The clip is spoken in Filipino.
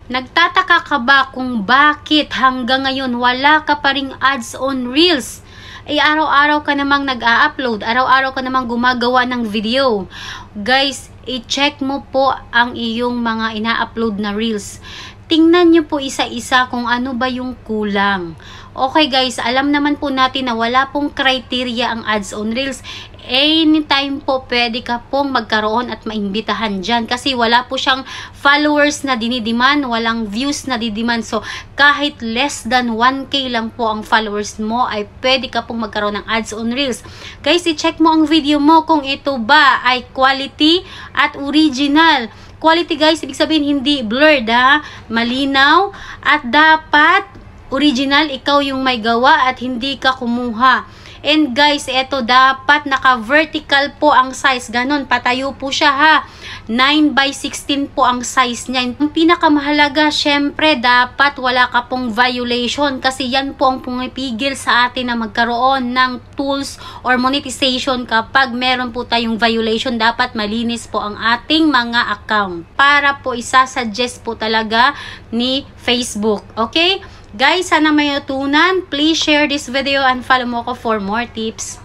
Nagtataka ka ba kung bakit hanggang ngayon wala ka pa ring ads on Reels? Araw-araw ka namang nag-a-upload, araw-araw ka namang gumagawa ng video. Guys, i-check mo po ang iyong mga ina-upload na Reels. Tingnan nyo po isa-isa kung ano ba yung kulang. Okay guys, alam naman po natin na wala pong criteria ang ads on Reels. Anytime po pwede ka pong magkaroon at maimbitahan dyan. Kasi wala po siyang followers na dinidiman, walang views na didiman. So, kahit less than 1K lang po ang followers mo, ay pwede ka pong magkaroon ng ads on Reels. Guys, i-check mo ang video mo kung ito ba ay quality at original. Quality guys, ibig sabihin hindi blurred ha, malinaw, at dapat original, ikaw yung may gawa at hindi ka kumuha. And guys, eto dapat naka-vertical po ang size. Ganon, patayo po siya ha. 9x16 po ang size niya. Ang pinakamahalaga, syempre, dapat wala ka pong violation. Kasi yan po ang pumipigil sa atin na magkaroon ng tools or monetization kapag meron po tayong violation. Dapat malinis po ang ating mga account. Para po isasuggest po talaga ni Facebook. Okay? Guys, sana may natutunan. Please share this video and follow mo ko for more tips.